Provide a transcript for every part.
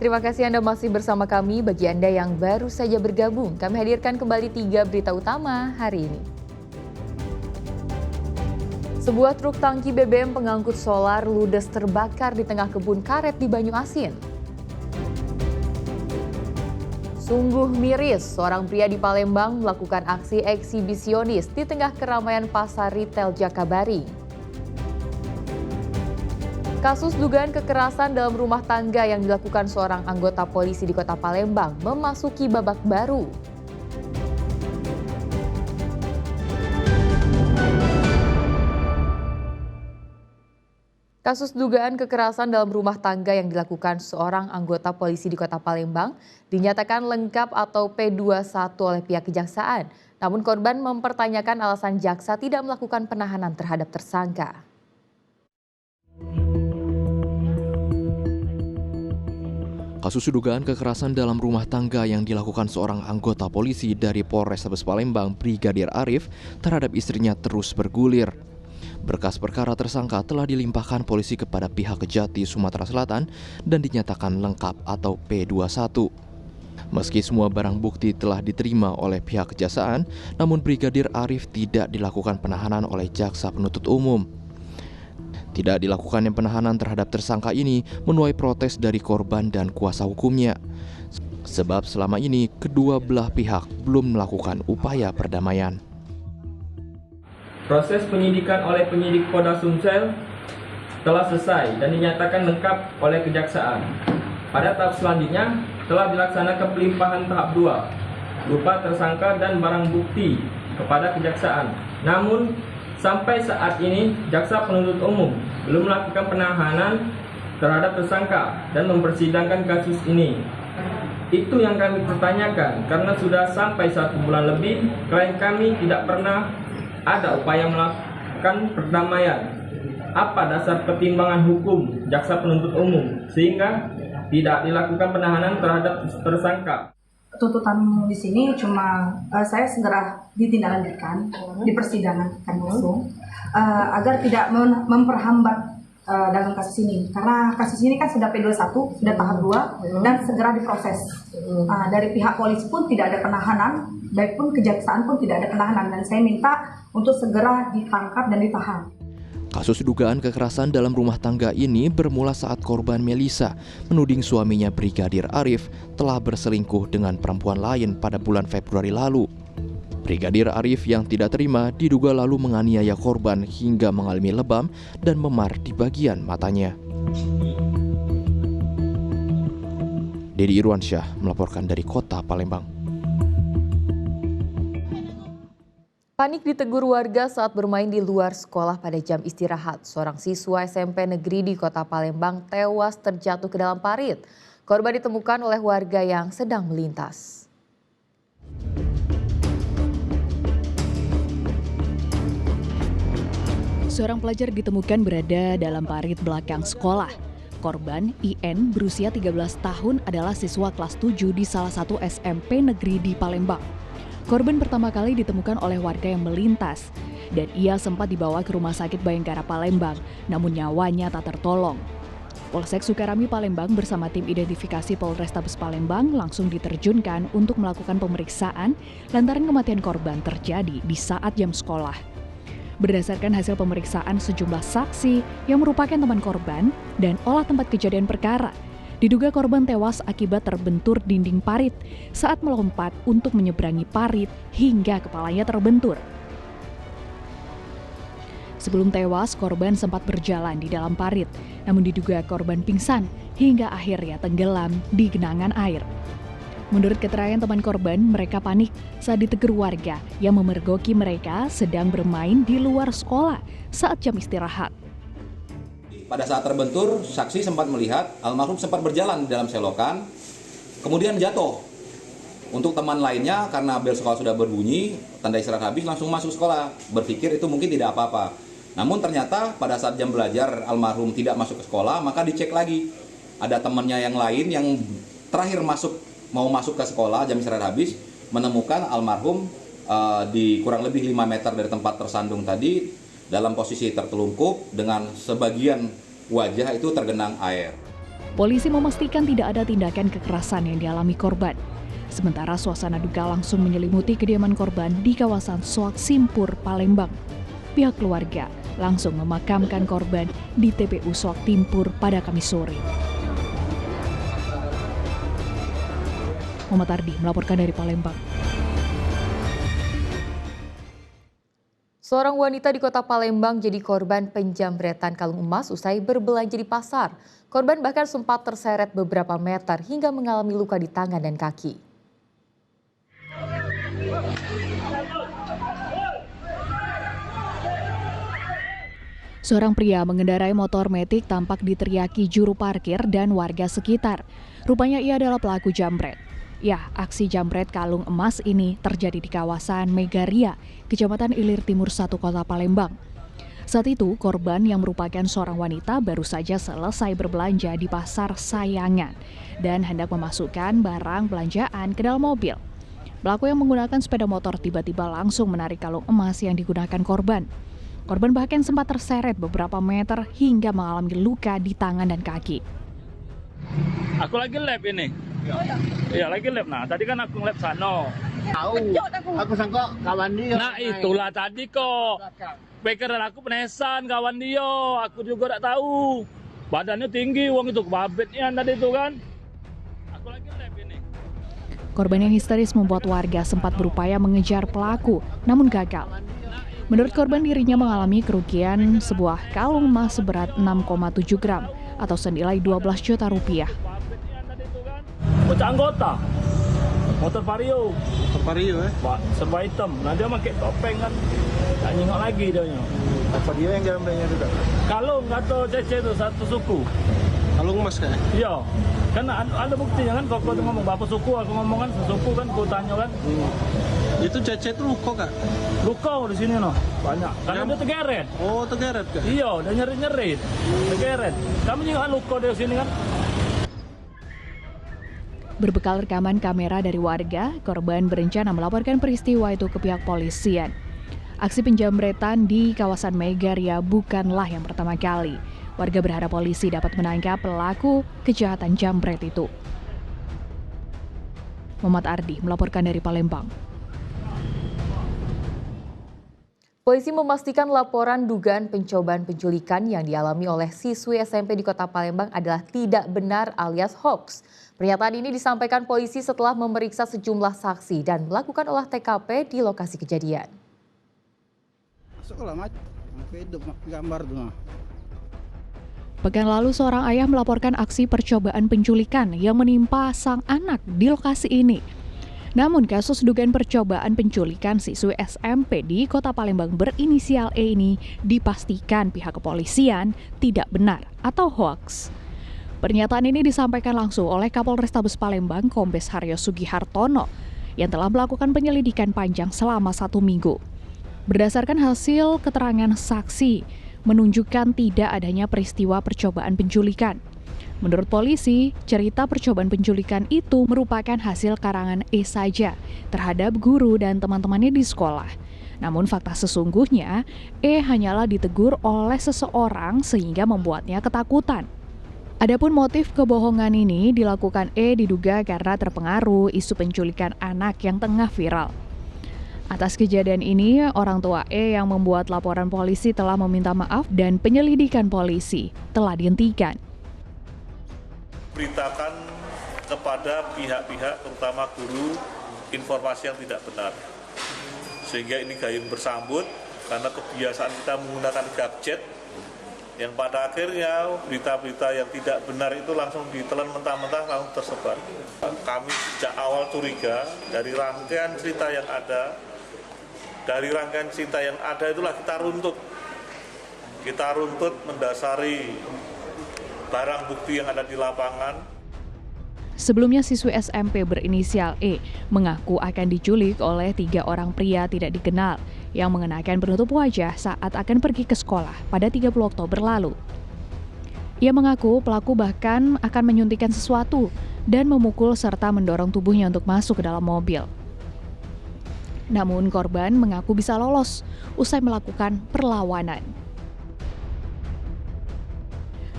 terima kasih Anda masih bersama kami. Bagi Anda yang baru saja bergabung, kami hadirkan kembali 3 berita utama hari ini. Sebuah truk tangki BBM pengangkut solar ludes terbakar di tengah kebun karet di Banyuasin. Sungguh miris, seorang pria di Palembang melakukan aksi eksibisionis di tengah keramaian pasar retail Jakabaring. Kasus dugaan kekerasan dalam rumah tangga yang dilakukan seorang anggota polisi di Kota Palembang memasuki babak baru. Kasus dugaan kekerasan dalam rumah tangga yang dilakukan seorang anggota polisi di Kota Palembang dinyatakan lengkap atau P21 oleh pihak kejaksaan. Namun korban mempertanyakan alasan jaksa tidak melakukan penahanan terhadap tersangka. Kasus dugaan kekerasan dalam rumah tangga yang dilakukan seorang anggota polisi dari Polrestabes Palembang, Brigadir Arif, terhadap istrinya terus bergulir. Berkas perkara tersangka telah dilimpahkan polisi kepada pihak Kejati Sumatera Selatan dan dinyatakan lengkap atau P21. Meski semua barang bukti telah diterima oleh pihak kejaksaan, namun Brigadir Arif tidak dilakukan penahanan oleh jaksa penuntut umum. Tidak dilakukannya penahanan terhadap tersangka ini menuai protes dari korban dan kuasa hukumnya. Sebab selama ini kedua belah pihak belum melakukan upaya perdamaian. Proses penyidikan oleh penyidik Polda Sumsel telah selesai dan dinyatakan lengkap oleh kejaksaan. Pada tahap selanjutnya telah dilaksanakan pelimpahan tahap 2 berupa tersangka dan barang bukti kepada kejaksaan. Namun sampai saat ini jaksa penuntut umum belum melakukan penahanan terhadap tersangka dan mempersidangkan kasus ini. Itu yang kami pertanyakan karena sudah sampai 1 bulan lebih klien kami tidak pernah ada upaya melakukan perdamaian. Apa dasar pertimbangan hukum jaksa penuntut umum sehingga tidak dilakukan penahanan terhadap tersangka? Tuntutan di sini cuma saya segera ditindaklanjutkan di persidangan langsung agar tidak memperhambat dalam kasus ini, karena kasus ini kan sudah P21, sudah tahap 2 dan segera diproses. Dari pihak polisi pun tidak ada penahanan, baik pun kejaksaan pun tidak ada penahanan, dan saya minta untuk segera ditangkap dan ditahan. Kasus dugaan kekerasan dalam rumah tangga ini bermula saat korban Melisa menuding suaminya Brigadir Arif telah berselingkuh dengan perempuan lain pada bulan Februari lalu. Brigadir Arif yang tidak terima diduga lalu menganiaya korban hingga mengalami lebam dan memar di bagian matanya. Dedi Irwansyah melaporkan dari Kota Palembang. Panik ditegur warga saat bermain di luar sekolah pada jam istirahat. Seorang siswa SMP negeri di Kota Palembang tewas terjatuh ke dalam parit. Korban ditemukan oleh warga yang sedang melintas. Seorang pelajar ditemukan berada dalam parit belakang sekolah. Korban, IN, berusia 13 tahun adalah siswa kelas 7 di salah satu SMP negeri di Palembang. Korban pertama kali ditemukan oleh warga yang melintas dan ia sempat dibawa ke Rumah Sakit Bayangkara Palembang, namun nyawanya tak tertolong. Polsek Sukarami Palembang bersama tim identifikasi Polrestabes Palembang langsung diterjunkan untuk melakukan pemeriksaan lantaran kematian korban terjadi di saat jam sekolah. Berdasarkan hasil pemeriksaan sejumlah saksi yang merupakan teman korban dan olah tempat kejadian perkara, diduga korban tewas akibat terbentur dinding parit saat melompat untuk menyeberangi parit hingga kepalanya terbentur. Sebelum tewas, korban sempat berjalan di dalam parit, namun diduga korban pingsan hingga akhirnya tenggelam di genangan air. Menurut keterangan teman korban, mereka panik saat ditegur warga yang memergoki mereka sedang bermain di luar sekolah saat jam istirahat. Pada saat terbentur, saksi sempat melihat almarhum sempat berjalan di dalam selokan, kemudian jatuh. Untuk teman lainnya, karena bel sekolah sudah berbunyi, tanda istirahat habis, langsung masuk sekolah. Berpikir itu mungkin tidak apa-apa. Namun ternyata pada saat jam belajar almarhum tidak masuk ke sekolah, maka dicek lagi. Ada temannya yang lain yang terakhir mau masuk ke sekolah, jam istirahat habis, menemukan almarhum di kurang lebih 5 meter dari tempat tersandung tadi, dalam posisi tertelungkup dengan sebagian wajah itu tergenang air. Polisi memastikan tidak ada tindakan kekerasan yang dialami korban. Sementara suasana duka langsung menyelimuti kediaman korban di kawasan Soak Simpur, Palembang. Pihak keluarga langsung memakamkan korban di TPU Soak Simpur pada Kamis sore. Muhammad Ardi melaporkan dari Palembang. Seorang wanita di kota Palembang jadi korban penjamretan kalung emas usai berbelanja di pasar. Korban bahkan sempat terseret beberapa meter hingga mengalami luka di tangan dan kaki. Seorang pria mengendarai motor metik tampak diteriaki juru parkir dan warga sekitar. Rupanya ia adalah pelaku jambret. Ya, aksi jambret kalung emas ini terjadi di kawasan Megaria, Kecamatan Ilir Timur 1 Kota Palembang. Saat itu, korban yang merupakan seorang wanita baru saja selesai berbelanja di Pasar Sayangan dan hendak memasukkan barang belanjaan ke dalam mobil. Pelaku yang menggunakan sepeda motor tiba-tiba langsung menarik kalung emas yang digunakan korban. Korban bahkan sempat terseret beberapa meter hingga mengalami luka di tangan dan kaki. Aku lagi lab ini. Iya, lagi lab. Nah, tadi kan aku lab sana. Tahu. Aku sangka kawan dia. Nah, itulah tadi kok. Pikiran aku penesan kawan dia. Aku juga tak tahu. Badannya tinggi, uang itu kebabetnya tadi itu kan. Aku lagi lab ini. Korban yang histeris membuat warga sempat berupaya mengejar pelaku, namun gagal. Menurut korban, dirinya mengalami kerugian sebuah kalung emas seberat 6,7 gram atau senilai 12 juta rupiah. Bocah anggota. Motor Vario. Motor Vario Pak, serba hitam. Nah, dia pakai topeng kan. Tak nyengok lagi dia. Apa dia yang gambarnya juga? Kalung atau cece itu satu suku. Kalung emas kan? Iya. Kan ada buktinya kan, kalau kau ngomong berapa suku, aku ngomong kan sesuku kan, aku tanya kan. Itu cece itu luka kak? Luka di sini noh, banyak. Karena dia tegeret. Oh, tegeret kak? Iya, dia nyerit-nyerit. Tegeret. Kamu juga kan luka di sini kan. Berbekal rekaman kamera dari warga, korban berencana melaporkan peristiwa itu ke pihak polisian. Aksi penjamretan di kawasan Megaria bukanlah yang pertama kali. Warga berharap polisi dapat menangkap pelaku kejahatan jambret itu. Muhammad Ardi melaporkan dari Palembang. Polisi memastikan laporan dugaan pencobaan penculikan yang dialami oleh siswi SMP di Kota Palembang adalah tidak benar alias hoax. Pernyataan ini disampaikan polisi setelah memeriksa sejumlah saksi dan melakukan olah TKP di lokasi kejadian. Pekan lalu seorang ayah melaporkan aksi percobaan penculikan yang menimpa sang anak di lokasi ini. Namun kasus dugaan percobaan penculikan siswi SMP di Kota Palembang berinisial E ini dipastikan pihak kepolisian tidak benar atau hoaks. Pernyataan ini disampaikan langsung oleh Kapolrestabes Palembang Kombes Haryo Sugihartono yang telah melakukan penyelidikan panjang selama 1 minggu. Berdasarkan hasil keterangan saksi, menunjukkan tidak adanya peristiwa percobaan penculikan. Menurut polisi, cerita percobaan penculikan itu merupakan hasil karangan E saja terhadap guru dan teman-temannya di sekolah. Namun fakta sesungguhnya, E hanyalah ditegur oleh seseorang sehingga membuatnya ketakutan. Adapun motif kebohongan ini dilakukan E diduga karena terpengaruh isu penculikan anak yang tengah viral. Atas kejadian ini, orang tua E yang membuat laporan polisi telah meminta maaf dan penyelidikan polisi telah dihentikan. Beritakan kepada pihak-pihak, terutama guru, informasi yang tidak benar. Sehingga ini gayung bersambut karena kebiasaan kita menggunakan gadget yang pada akhirnya berita-berita yang tidak benar itu langsung ditelan mentah-mentah langsung tersebar. Kami sejak awal curiga dari rangkaian cerita yang ada. Dari rangkaian cerita yang ada itulah kita runtut. Kita runtut mendasari barang bukti yang ada di lapangan. Sebelumnya siswi SMP berinisial E mengaku akan diculik oleh 3 orang pria tidak dikenal yang mengenakan penutup wajah saat akan pergi ke sekolah pada 30 Oktober lalu. Ia mengaku pelaku bahkan akan menyuntikkan sesuatu dan memukul serta mendorong tubuhnya untuk masuk ke dalam mobil. Namun korban mengaku bisa lolos usai melakukan perlawanan.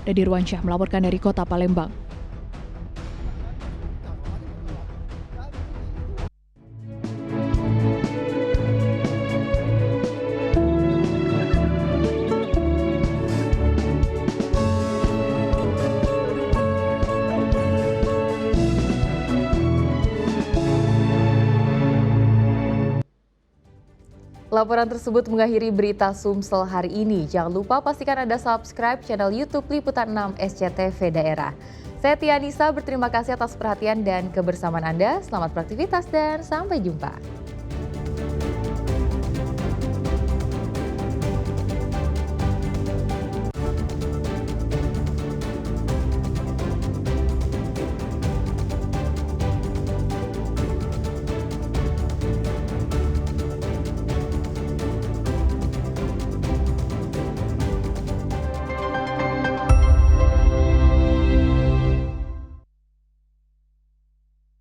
Dedy Ruansyah melaporkan dari Kota Palembang. Laporan tersebut mengakhiri berita Sumsel hari ini. Jangan lupa pastikan Anda subscribe channel YouTube Liputan 6 SCTV Daerah. Saya Tia Nisa berterima kasih atas perhatian dan kebersamaan Anda. Selamat beraktivitas dan sampai jumpa.